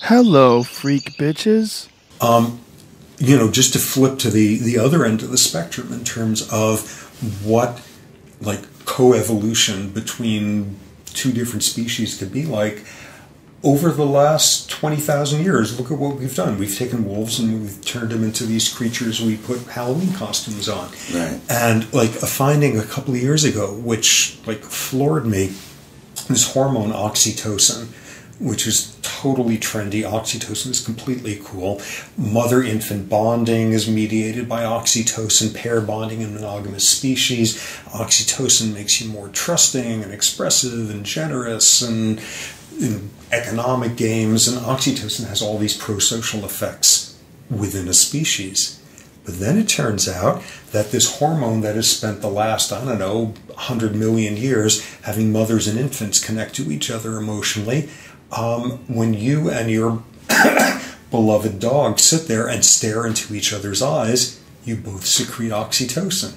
Hello, freak bitches. Just to flip to the other end of the spectrum in terms of what, like, coevolution between two different species could be like. Over the last 20,000 years, look at what we've done. We've taken wolves and we've turned them into these creatures we put Halloween costumes on. Right. And, like, a finding a couple of years ago, which, like, floored me, this hormone oxytocin, which is totally trendy. Oxytocin is completely cool. Mother-infant bonding is mediated by oxytocin, pair bonding in monogamous species. Oxytocin makes you more trusting and expressive and generous and in economic games. And oxytocin has all these pro-social effects within a species. But then it turns out that this hormone that has spent the last, 100 million years having mothers and infants connect to each other emotionally, when you and your beloved dog sit there and stare into each other's eyes, you both secrete oxytocin.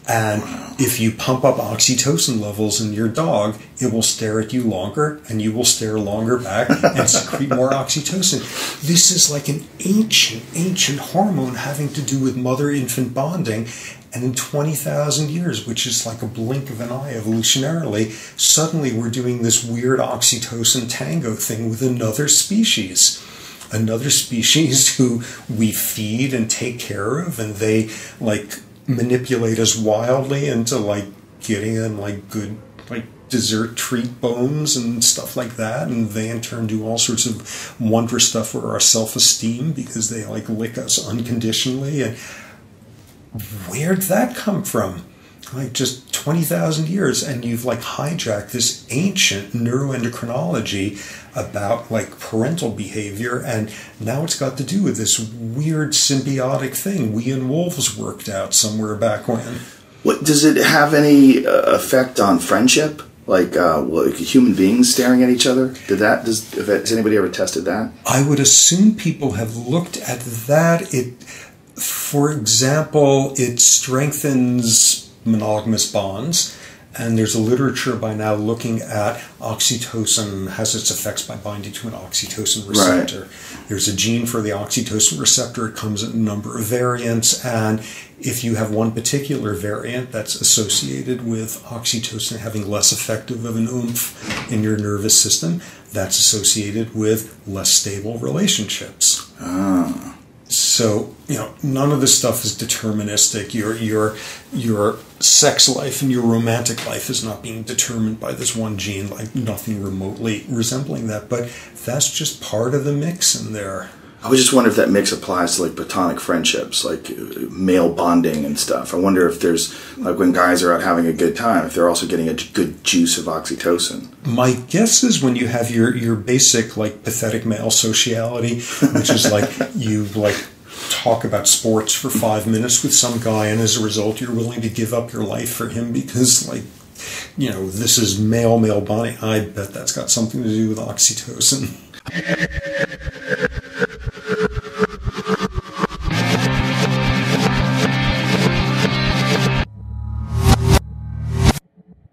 And if you pump up oxytocin levels in your dog, it will stare at you longer, and you will stare longer back and secrete more oxytocin. This is like an ancient hormone having to do with mother-infant bonding. And in 20,000 years, which is like a blink of an eye evolutionarily, suddenly we're doing this weird oxytocin tango thing with another species. Another species who we feed and take care of, and they, like, manipulate us wildly into, like, getting in, like, good, like, dessert treat bones and stuff like that, and they in turn do all sorts of wondrous stuff for our self-esteem because they, like, lick us unconditionally. And where'd that come from? Like, just 20,000 years, and you've, like, hijacked this ancient neuroendocrinology about, like, parental behavior, and now it's got to do with this weird symbiotic thing we and wolves worked out somewhere back when. What does it have any effect on friendship? Like human beings staring at each other? Has anybody ever tested that? I would assume people have looked at that. For example, it strengthens monogamous bonds, and there's a literature by now looking at oxytocin has its effects by binding to an oxytocin receptor. Right. There's a gene for the oxytocin receptor. It comes in a number of variants, and if you have one particular variant that's associated with oxytocin having less effective of an oomph in your nervous system, that's associated with less stable relationships. Ah. So, none of this stuff is deterministic. Your sex life and your romantic life is not being determined by this one gene, like nothing remotely resembling that. But that's just part of the mix in there. I was just wondering if that mix applies to, like, platonic friendships, like male bonding and stuff. I wonder if there's, like, when guys are out having a good time, if they're also getting a good juice of oxytocin. My guess is when you have your basic, like, pathetic male sociality, which is like you, like, talk about sports for 5 minutes with some guy, and as a result you're willing to give up your life for him because, like, this is male bonding. I bet that's got something to do with oxytocin.